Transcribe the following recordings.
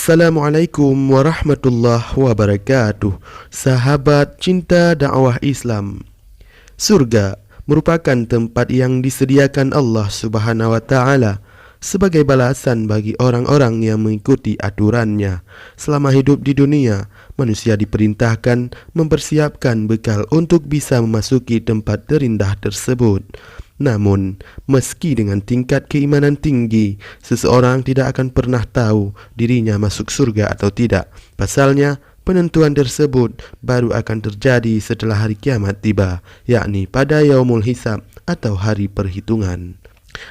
Assalamualaikum warahmatullahi wabarakatuh. Sahabat cinta dakwah Islam, surga merupakan tempat yang disediakan Allah Subhanahu wa taala sebagai balasan bagi orang-orang yang mengikuti aturannya. Selama hidup di dunia, manusia diperintahkan mempersiapkan bekal untuk bisa memasuki tempat terindah tersebut. Namun, meski dengan tingkat keimanan tinggi, seseorang tidak akan pernah tahu dirinya masuk surga atau tidak. Pasalnya, penentuan tersebut baru akan terjadi setelah hari kiamat tiba, yakni pada yaumul hisab atau hari perhitungan.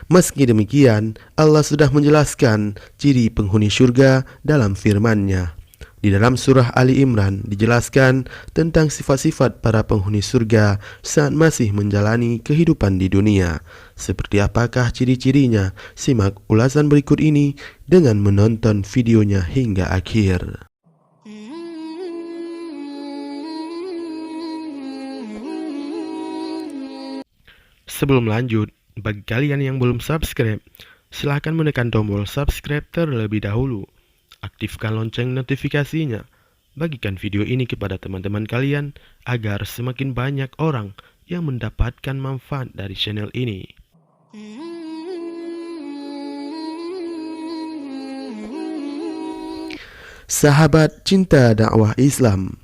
Meski demikian, Allah sudah menjelaskan ciri penghuni surga dalam firman-Nya. Di dalam surah Ali Imran dijelaskan tentang sifat-sifat para penghuni surga saat masih menjalani kehidupan di dunia. Seperti apakah ciri-cirinya? Simak ulasan berikut ini dengan menonton videonya hingga akhir. Sebelum lanjut, bagi kalian yang belum subscribe, silahkan menekan tombol subscribe terlebih dahulu. Aktifkan lonceng notifikasinya. Bagikan video ini kepada teman-teman kalian agar semakin banyak orang yang mendapatkan manfaat dari channel ini. Sahabat cinta dakwah Islam,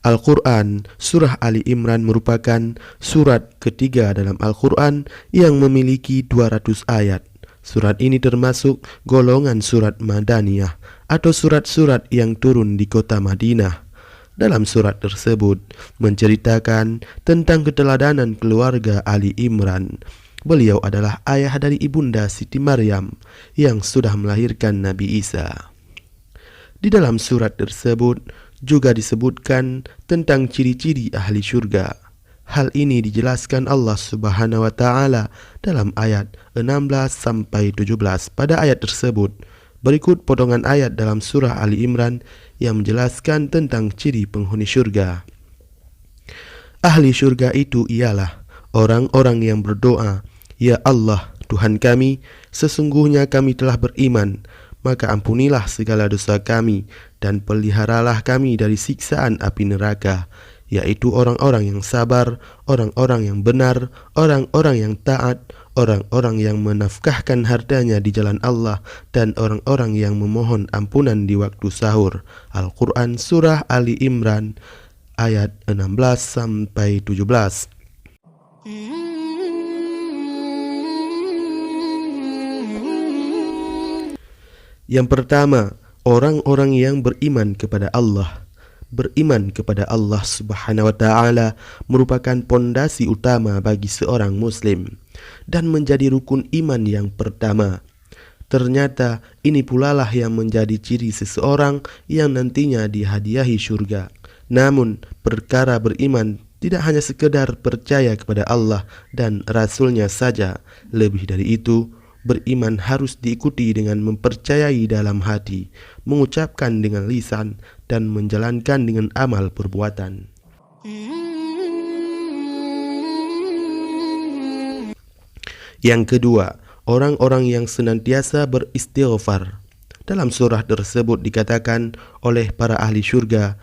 Al-Quran Surah Ali Imran merupakan surat ketiga dalam Al-Quran yang memiliki 200 ayat. Surat ini termasuk golongan surat Madaniyah atau surat-surat yang turun di kota Madinah. Dalam surat tersebut menceritakan tentang keteladanan keluarga Ali Imran. Beliau adalah ayah dari ibunda Siti Maryam yang sudah melahirkan Nabi Isa. Di dalam surat tersebut juga disebutkan tentang ciri-ciri ahli surga. Hal ini dijelaskan Allah Subhanahu wa taala dalam ayat 16 sampai 17. Pada ayat tersebut, berikut potongan ayat dalam surah Ali Imran yang menjelaskan tentang ciri penghuni surga. Ahli surga itu ialah orang-orang yang berdoa, "Ya Allah, Tuhan kami, sesungguhnya kami telah beriman, maka ampunilah segala dosa kami dan peliharalah kami dari siksaan api neraka." Yaitu orang-orang yang sabar, orang-orang yang benar, orang-orang yang taat, orang-orang yang menafkahkan hartanya di jalan Allah, dan orang-orang yang memohon ampunan di waktu sahur. Al-Quran Surah Ali Imran ayat 16 sampai 17. Yang pertama, orang-orang yang beriman kepada Allah. Beriman kepada Allah Subhanahu wa taala merupakan pondasi utama bagi seorang muslim dan menjadi rukun iman yang pertama. Ternyata ini pula lah yang menjadi ciri seseorang yang nantinya dihadiahi surga. Namun perkara beriman tidak hanya sekedar percaya kepada Allah dan Rasul-Nya saja. Lebih dari itu, beriman harus diikuti dengan mempercayai dalam hati, mengucapkan dengan lisan, dan menjalankan dengan amal perbuatan. Yang kedua, orang-orang yang senantiasa beristighfar. Dalam surah tersebut dikatakan oleh para ahli surga,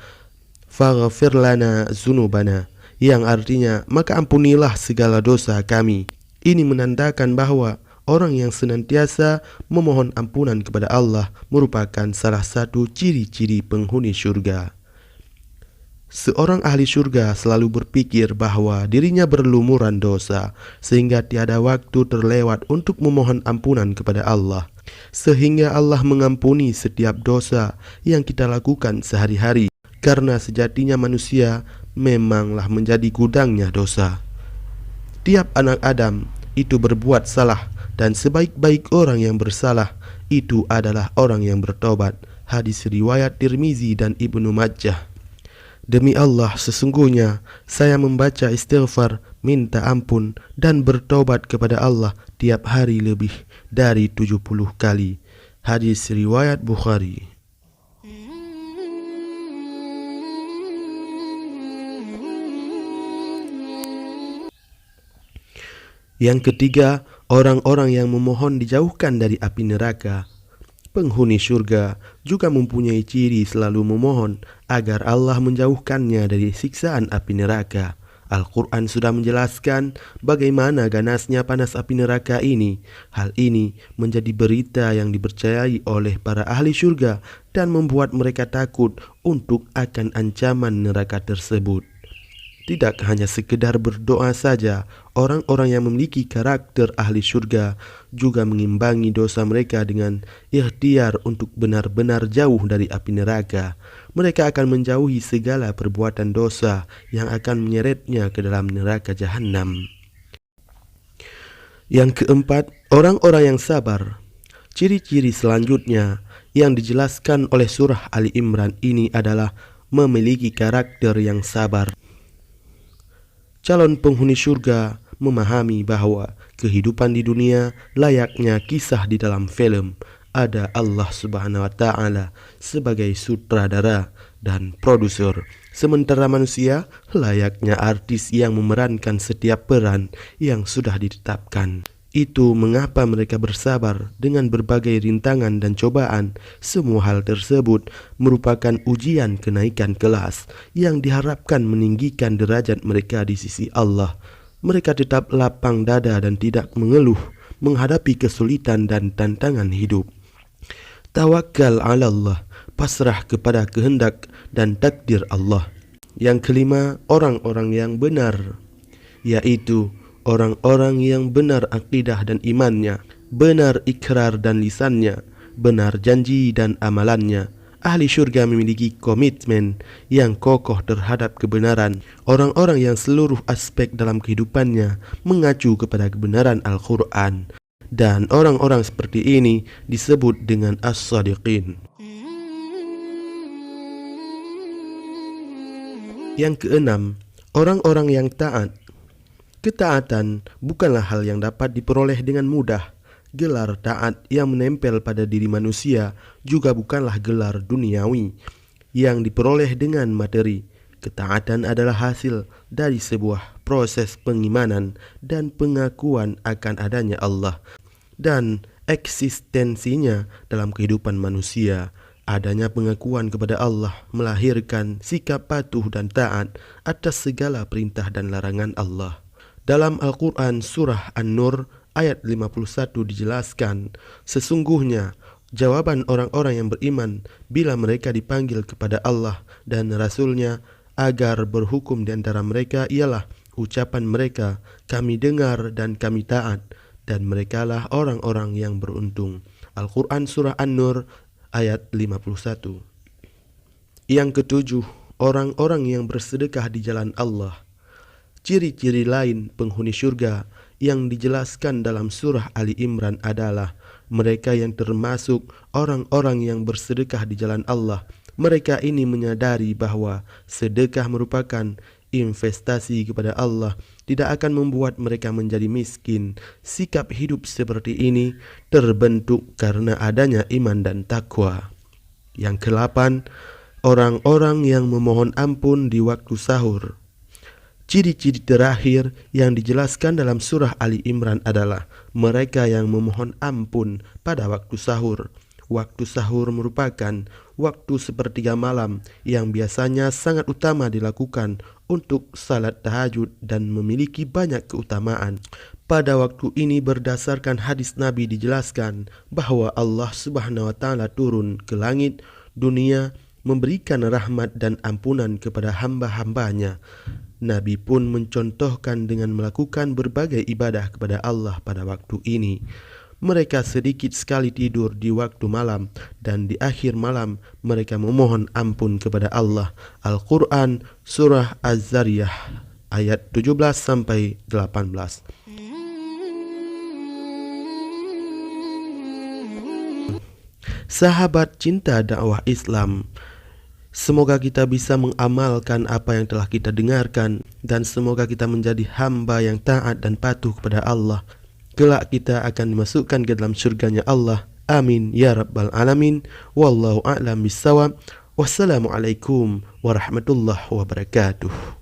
"Faghfir lana dzunubana," yang artinya, maka ampunilah segala dosa kami. Ini menandakan bahwa orang yang senantiasa memohon ampunan kepada Allah merupakan salah satu ciri-ciri penghuni surga. Seorang ahli surga selalu berpikir bahwa dirinya berlumuran dosa, sehingga tiada waktu terlewat untuk memohon ampunan kepada Allah, sehingga Allah mengampuni setiap dosa yang kita lakukan sehari-hari, karena sejatinya manusia memanglah menjadi gudangnya dosa. Tiap anak Adam itu berbuat salah, dan sebaik-baik orang yang bersalah itu adalah orang yang bertobat. Hadis riwayat Tirmizi dan Ibnu Majah. Demi Allah, sesungguhnya saya membaca istighfar, minta ampun, dan bertobat kepada Allah tiap hari lebih dari 70 kali. Hadis riwayat Bukhari. Yang ketiga, orang-orang yang memohon dijauhkan dari api neraka. Penghuni surga juga mempunyai ciri selalu memohon agar Allah menjauhkannya dari siksaan api neraka. Al-Quran sudah menjelaskan bagaimana ganasnya panas api neraka ini. Hal ini menjadi berita yang dipercayai oleh para ahli surga dan membuat mereka takut untuk akan ancaman neraka tersebut. Tidak hanya sekedar berdoa saja, orang-orang yang memiliki karakter ahli surga juga mengimbangi dosa mereka dengan ikhtiar untuk benar-benar jauh dari api neraka. Mereka akan menjauhi segala perbuatan dosa yang akan menyeretnya ke dalam neraka jahanam. Yang keempat, orang-orang yang sabar. Ciri-ciri selanjutnya yang dijelaskan oleh surah Ali Imran ini adalah memiliki karakter yang sabar. Calon penghuni surga memahami bahwa kehidupan di dunia layaknya kisah di dalam film. Ada Allah Subhanahu wa Ta'ala sebagai sutradara dan produser, sementara manusia layaknya artis yang memerankan setiap peran yang sudah ditetapkan. Itu mengapa mereka bersabar dengan berbagai rintangan dan cobaan. Semua hal tersebut merupakan ujian kenaikan kelas yang diharapkan meninggikan derajat mereka di sisi Allah. Mereka tetap lapang dada dan tidak mengeluh menghadapi kesulitan dan tantangan hidup. Tawakal 'ala Allah, pasrah kepada kehendak dan takdir Allah. Yang kelima, orang-orang yang benar, yaitu orang-orang yang benar akidah dan imannya, benar ikrar dan lisannya, benar janji dan amalannya. Ahli syurga memiliki komitmen yang kokoh terhadap kebenaran. Orang-orang yang seluruh aspek dalam kehidupannya mengacu kepada kebenaran Al-Quran. Dan orang-orang seperti ini disebut dengan as-sadiqin. Yang keenam, orang-orang yang taat. Ketaatan bukanlah hal yang dapat diperoleh dengan mudah. Gelar taat yang menempel pada diri manusia juga bukanlah gelar duniawi yang diperoleh dengan materi. Ketaatan adalah hasil dari sebuah proses pengimanan dan pengakuan akan adanya Allah dan eksistensinya dalam kehidupan manusia. Adanya pengakuan kepada Allah melahirkan sikap patuh dan taat atas segala perintah dan larangan Allah. Dalam Al-Quran surah An-Nur ayat 51 dijelaskan, sesungguhnya jawaban orang-orang yang beriman bila mereka dipanggil kepada Allah dan Rasul-Nya agar berhukum di antara mereka ialah ucapan mereka, kami dengar dan kami taat, dan merekalah orang-orang yang beruntung. Al-Quran surah An-Nur ayat 51. Yang ketujuh, orang-orang yang bersedekah di jalan Allah. Ciri-ciri lain penghuni surga yang dijelaskan dalam surah Ali Imran adalah mereka yang termasuk orang-orang yang bersedekah di jalan Allah. Mereka ini menyadari bahwa sedekah merupakan investasi kepada Allah, tidak akan membuat mereka menjadi miskin. Sikap hidup seperti ini terbentuk karena adanya iman dan takwa. Yang ke-8, orang-orang yang memohon ampun di waktu sahur. Ciri-ciri terakhir yang dijelaskan dalam surah Ali Imran adalah mereka yang memohon ampun pada waktu sahur. Waktu sahur merupakan waktu sepertiga malam yang biasanya sangat utama dilakukan untuk salat tahajud dan memiliki banyak keutamaan. Pada waktu ini berdasarkan hadis Nabi dijelaskan bahwa Allah Subhanahu wa Ta'ala turun ke langit dunia memberikan rahmat dan ampunan kepada hamba-hambanya. Nabi pun mencontohkan dengan melakukan berbagai ibadah kepada Allah pada waktu ini. Mereka sedikit sekali tidur di waktu malam dan di akhir malam mereka memohon ampun kepada Allah. Al-Quran surah Az-Zariyah ayat 17-18. Sahabat cinta dakwah Islam, semoga kita bisa mengamalkan apa yang telah kita dengarkan dan semoga kita menjadi hamba yang taat dan patuh kepada Allah. Kelak kita akan dimasukkan ke dalam surganya Allah. Amin ya rabbal alamin. Wallahu a'lam bissawab. Wassalamualaikum warahmatullahi wabarakatuh.